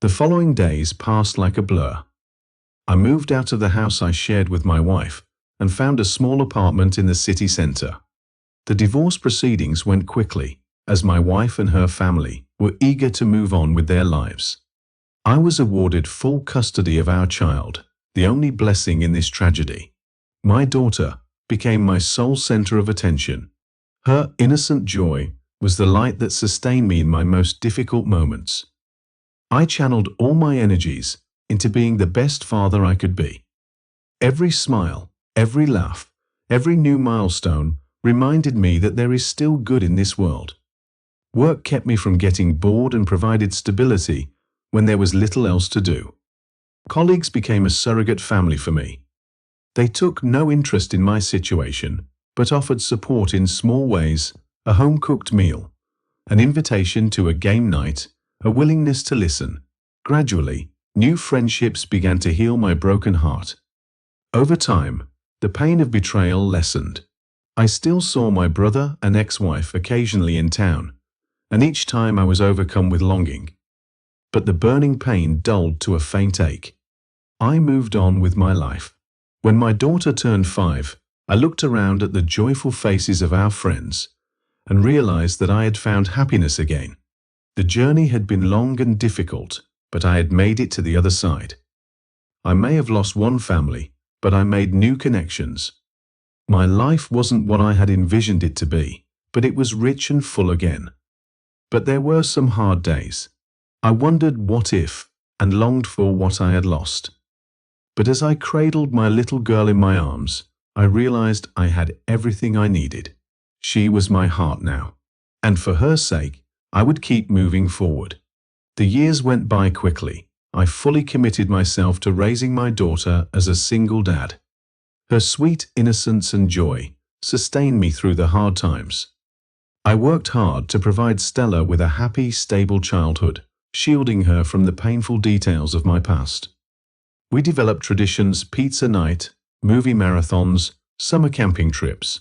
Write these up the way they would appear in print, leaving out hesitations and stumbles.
The following days passed like a blur. I moved out of the house I shared with my wife and found a small apartment in the city centre. The divorce proceedings went quickly, as my wife and her family were eager to move on with their lives. I was awarded full custody of our child, the only blessing in this tragedy. My daughter became my sole centre of attention. Her innocent joy was the light that sustained me in my most difficult moments. I channeled all my energies into being the best father I could be. Every smile, every laugh, every new milestone reminded me that there is still good in this world. Work kept me from getting bored and provided stability when there was little else to do. Colleagues became a surrogate family for me. They took no interest in my situation, but offered support in small ways: a home-cooked meal, an invitation to a game night, a willingness to listen. Gradually, new friendships began to heal my broken heart. Over time, the pain of betrayal lessened. I still saw my brother and ex-wife occasionally in town, and each time I was overcome with longing. But the burning pain dulled to a faint ache. I moved on with my life. When my daughter turned 5, I looked around at the joyful faces of our friends and realized that I had found happiness again. The journey had been long and difficult, but I had made it to the other side. I may have lost one family, but I made new connections. My life wasn't what I had envisioned it to be, but it was rich and full again. But there were some hard days. I wondered what if, and longed for what I had lost. But as I cradled my little girl in my arms, I realized I had everything I needed. She was my heart now, and for her sake, I would keep moving forward. The years went by quickly. I fully committed myself to raising my daughter as a single dad. Her sweet innocence and joy sustained me through the hard times. I worked hard to provide Stella with a happy, stable childhood, shielding her from the painful details of my past. We developed traditions: pizza night, movie marathons, summer camping trips.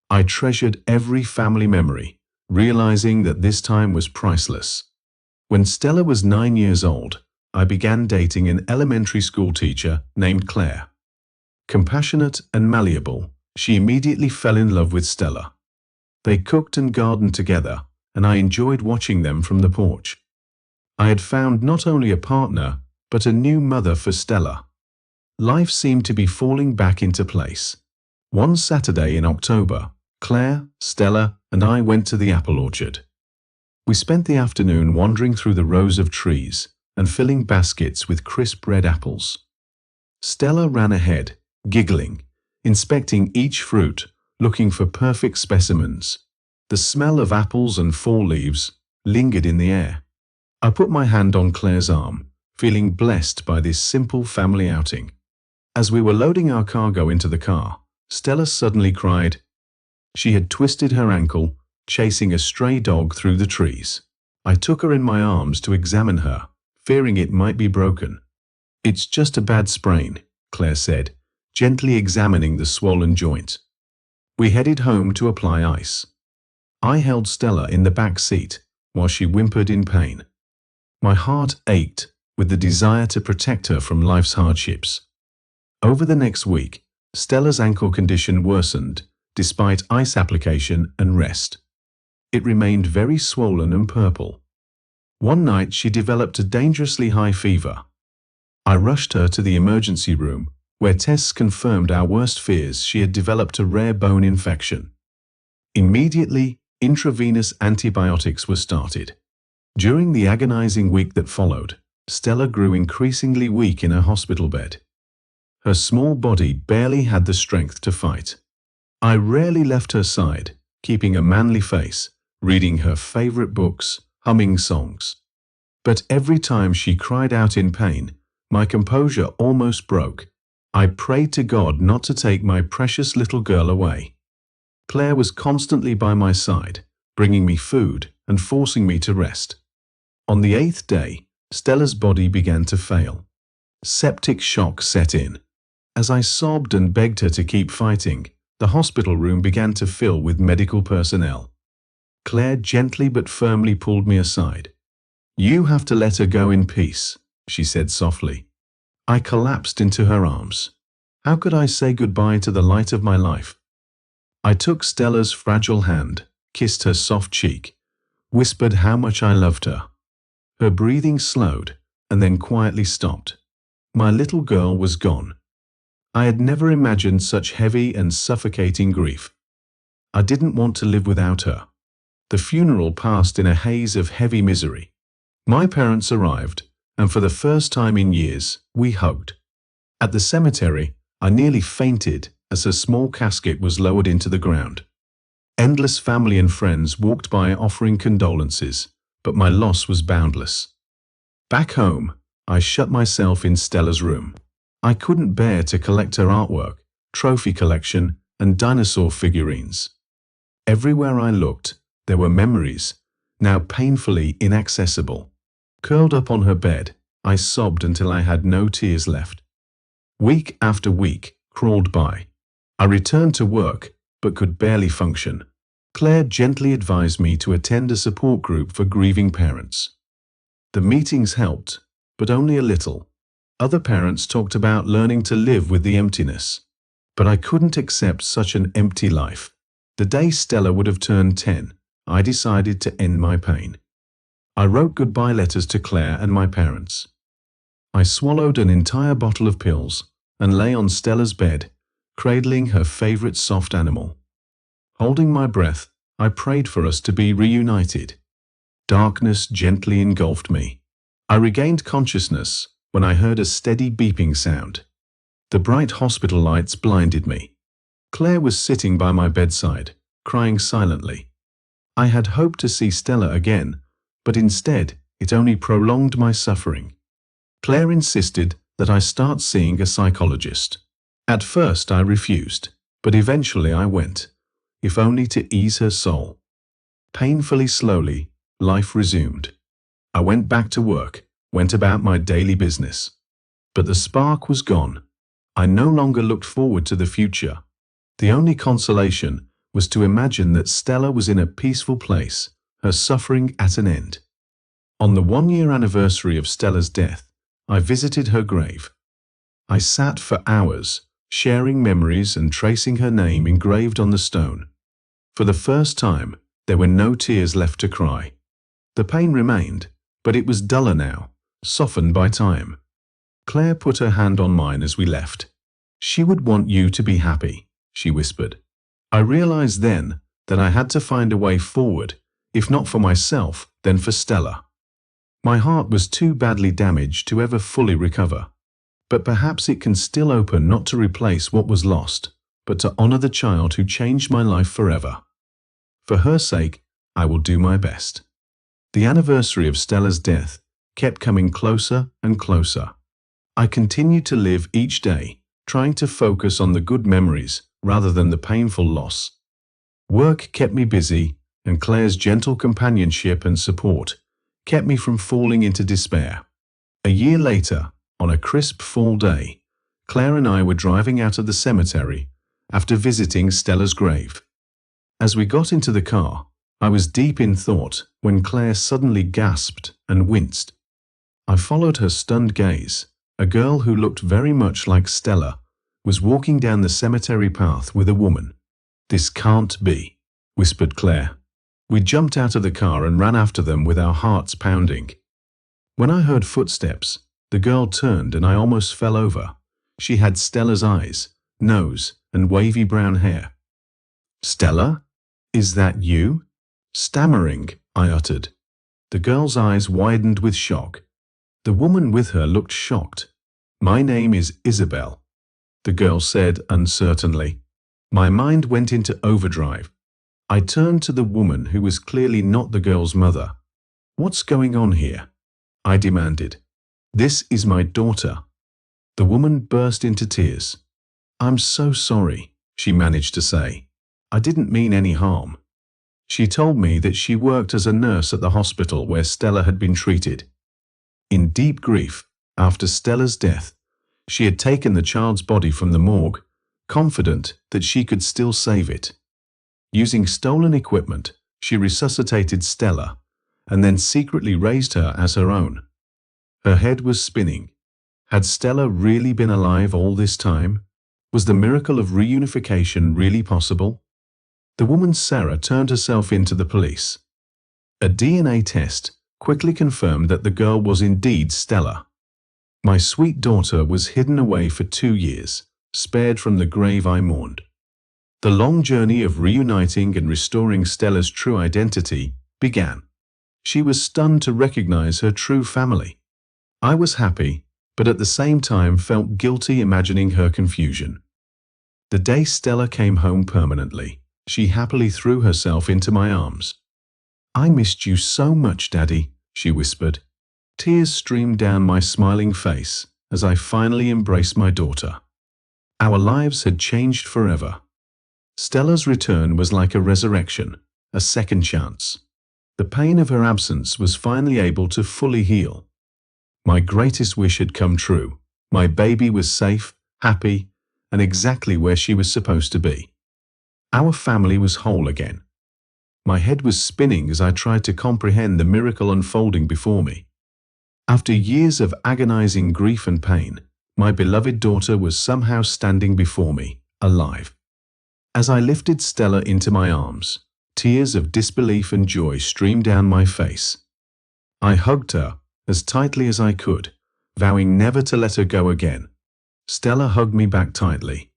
I treasured every family memory, realizing that this time was priceless. When Stella was 9 years old, I began dating an elementary school teacher named Claire. Compassionate and malleable, she immediately fell in love with Stella. They cooked and gardened together, and I enjoyed watching them from the porch. I had found not only a partner, but a new mother for Stella. Life seemed to be falling back into place. One Saturday in October, Claire, Stella, and I went to the apple orchard. We spent the afternoon wandering through the rows of trees and filling baskets with crisp red apples. Stella ran ahead, giggling, inspecting each fruit, looking for perfect specimens. The smell of apples and fall leaves lingered in the air. I put my hand on Claire's arm, feeling blessed by this simple family outing. As we were loading our cargo into the car, Stella suddenly cried. She had twisted her ankle, chasing a stray dog through the trees. I took her in my arms to examine her, fearing it might be broken. "It's just a bad sprain," Claire said, gently examining the swollen joint. We headed home to apply ice. I held Stella in the back seat while she whimpered in pain. My heart ached with the desire to protect her from life's hardships. Over the next week, Stella's ankle condition worsened despite ice application and rest. It remained very swollen and purple. One night she developed a dangerously high fever. I rushed her to the emergency room, where tests confirmed our worst fears: she had developed a rare bone infection. Immediately, intravenous antibiotics were started. During the agonizing week that followed, Stella grew increasingly weak in her hospital bed. Her small body barely had the strength to fight. I rarely left her side, keeping a manly face, reading her favorite books, humming songs. But every time she cried out in pain, my composure almost broke. I prayed to God not to take my precious little girl away. Claire was constantly by my side, bringing me food and forcing me to rest. On the 8th day, Stella's body began to fail. Septic shock set in. As I sobbed and begged her to keep fighting, the hospital room began to fill with medical personnel. Claire gently but firmly pulled me aside. "You have to let her go in peace," she said softly. I collapsed into her arms. How could I say goodbye to the light of my life? I took Stella's fragile hand, kissed her soft cheek, whispered how much I loved her. Her breathing slowed and then quietly stopped. My little girl was gone. I had never imagined such heavy and suffocating grief. I didn't want to live without her. The funeral passed in a haze of heavy misery. My parents arrived, and for the first time in years, we hugged. At the cemetery, I nearly fainted as her small casket was lowered into the ground. Endless family and friends walked by offering condolences, but my loss was boundless. Back home, I shut myself in Stella's room. I couldn't bear to collect her artwork, trophy collection, and dinosaur figurines. Everywhere I looked, there were memories, now painfully inaccessible. Curled up on her bed, I sobbed until I had no tears left. Week after week crawled by. I returned to work, but could barely function. Claire gently advised me to attend a support group for grieving parents. The meetings helped, but only a little. Other parents talked about learning to live with the emptiness. But I couldn't accept such an empty life. The day Stella would have turned 10, I decided to end my pain. I wrote goodbye letters to Claire and my parents. I swallowed an entire bottle of pills and lay on Stella's bed, cradling her favorite soft animal. Holding my breath, I prayed for us to be reunited. Darkness gently engulfed me. I regained consciousness when I heard a steady beeping sound. The bright hospital lights blinded me. Claire was sitting by my bedside, crying silently. I had hoped to see Stella again, but instead it only prolonged my suffering. Claire insisted that I start seeing a psychologist. At first I refused, but eventually I went, if only to ease her soul. Painfully slowly, life resumed. I went back to work, went about my daily business. But the spark was gone. I no longer looked forward to the future. The only consolation was to imagine that Stella was in a peaceful place, her suffering at an end. On the 1-year anniversary of Stella's death, I visited her grave. I sat for hours, sharing memories and tracing her name engraved on the stone. For the first time, there were no tears left to cry. The pain remained, but it was duller now, softened by time. Claire put her hand on mine as we left. "She would want you to be happy," she whispered. I realized then that I had to find a way forward, if not for myself, then for Stella. My heart was too badly damaged to ever fully recover. But perhaps it can still open, not to replace what was lost, but to honor the child who changed my life forever. For her sake, I will do my best. The anniversary of Stella's death kept coming closer and closer. I continued to live each day, trying to focus on the good memories rather than the painful loss. Work kept me busy, and Claire's gentle companionship and support kept me from falling into despair. A year later, on a crisp fall day, Claire and I were driving out of the cemetery after visiting Stella's grave. As we got into the car, I was deep in thought when Claire suddenly gasped and winced. I followed her stunned gaze. A girl who looked very much like Stella was walking down the cemetery path with a woman. "This can't be," whispered Claire. We jumped out of the car and ran after them with our hearts pounding. When I heard footsteps, the girl turned and I almost fell over. She had Stella's eyes, nose, and wavy brown hair. "Stella? Is that you?" Stammering, I uttered. The girl's eyes widened with shock. The woman with her looked shocked. "My name is Isabel," the girl said uncertainly. My mind went into overdrive. I turned to the woman who was clearly not the girl's mother. "What's going on here?" I demanded. "This is my daughter." The woman burst into tears. "I'm so sorry," she managed to say. "I didn't mean any harm." She told me that she worked as a nurse at the hospital where Stella had been treated. In deep grief, after Stella's death, she had taken the child's body from the morgue, confident that she could still save it. Using stolen equipment, she resuscitated Stella and then secretly raised her as her own. Her head was spinning. Had Stella really been alive all this time? Was the miracle of reunification really possible? The woman Sarah turned herself in to the police. A DNA test quickly confirmed that the girl was indeed Stella. My sweet daughter was hidden away for 2 years, spared from the grave I mourned. The long journey of reuniting and restoring Stella's true identity began. She was stunned to recognize her true family. I was happy, but at the same time felt guilty imagining her confusion. The day Stella came home permanently, she happily threw herself into my arms. "I missed you so much, Daddy," she whispered. Tears streamed down my smiling face as I finally embraced my daughter. Our lives had changed forever. Stella's return was like a resurrection, a second chance. The pain of her absence was finally able to fully heal. My greatest wish had come true. My baby was safe, happy, and exactly where she was supposed to be. Our family was whole again. My head was spinning as I tried to comprehend the miracle unfolding before me. After years of agonizing grief and pain, my beloved daughter was somehow standing before me, alive. As I lifted Stella into my arms, tears of disbelief and joy streamed down my face. I hugged her as tightly as I could, vowing never to let her go again. Stella hugged me back tightly.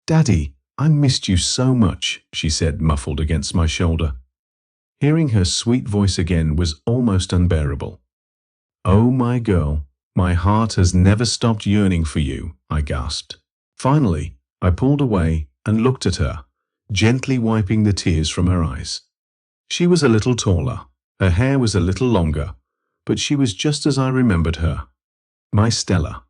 "Daddy, I missed you so much," she said, muffled against my shoulder. Hearing her sweet voice again was almost unbearable. "Oh, my girl, my heart has never stopped yearning for you," I gasped. Finally, I pulled away and looked at her, gently wiping the tears from her eyes. She was a little taller, her hair was a little longer, but she was just as I remembered her. My Stella.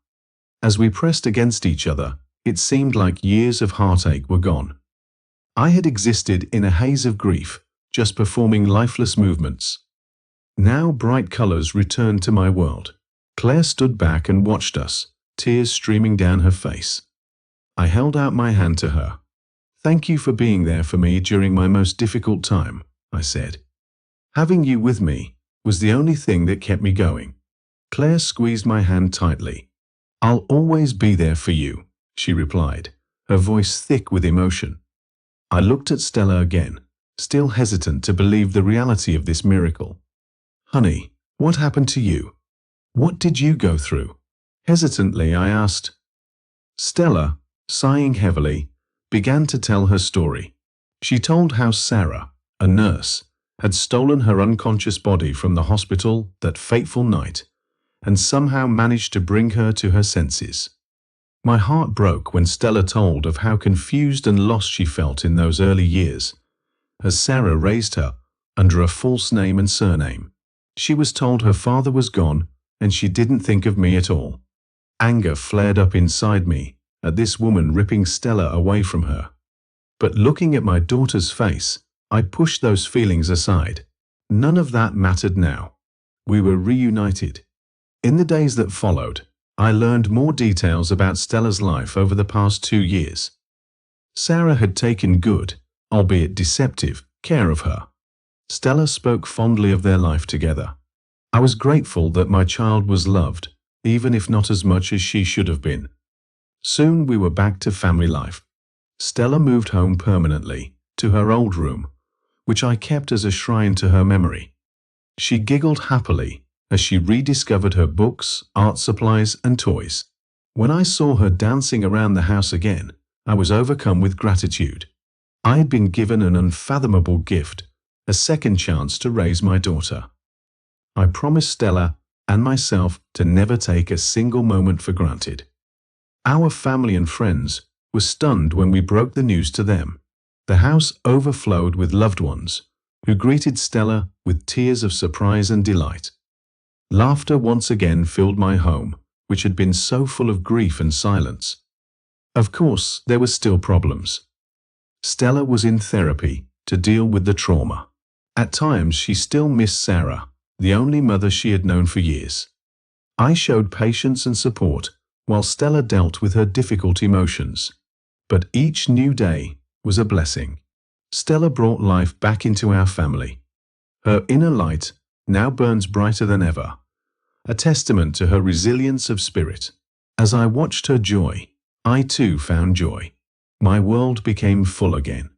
As we pressed against each other, it seemed like years of heartache were gone. I had existed in a haze of grief, just performing lifeless movements. Now bright colors returned to my world. Claire stood back and watched us, tears streaming down her face. I held out my hand to her. "Thank you for being there for me during my most difficult time," I said. "Having you with me was the only thing that kept me going." Claire squeezed my hand tightly. "I'll always be there for you," she replied, her voice thick with emotion. I looked at Stella again, still hesitant to believe the reality of this miracle. "Honey, what happened to you? What did you go through?" Hesitantly, I asked. Stella, sighing heavily, began to tell her story. She told how Sarah, a nurse, had stolen her unconscious body from the hospital that fateful night and somehow managed to bring her to her senses. My heart broke when Stella told of how confused and lost she felt in those early years, as Sarah raised her under a false name and surname. She was told her father was gone and she didn't think of me at all. Anger flared up inside me at this woman ripping Stella away from her. But looking at my daughter's face, I pushed those feelings aside. None of that mattered now. We were reunited. In the days that followed, I learned more details about Stella's life over the past 2 years. Sarah had taken good, albeit deceptive, care of her. Stella spoke fondly of their life together. I was grateful that my child was loved, even if not as much as she should have been. Soon we were back to family life. Stella moved home permanently, to her old room, which I kept as a shrine to her memory. She giggled happily as she rediscovered her books, art supplies, and toys. When I saw her dancing around the house again, I was overcome with gratitude. I had been given an unfathomable gift, a second chance to raise my daughter. I promised Stella and myself to never take a single moment for granted. Our family and friends were stunned when we broke the news to them. The house overflowed with loved ones, who greeted Stella with tears of surprise and delight. Laughter once again filled my home, which had been so full of grief and silence. Of course, there were still problems. Stella was in therapy to deal with the trauma. At times, she still missed Sarah, the only mother she had known for years. I showed patience and support while Stella dealt with her difficult emotions. But each new day was a blessing. Stella brought life back into our family. Her inner light now burns brighter than ever, a testament to her resilience of spirit. As I watched her joy, I too found joy. My world became full again.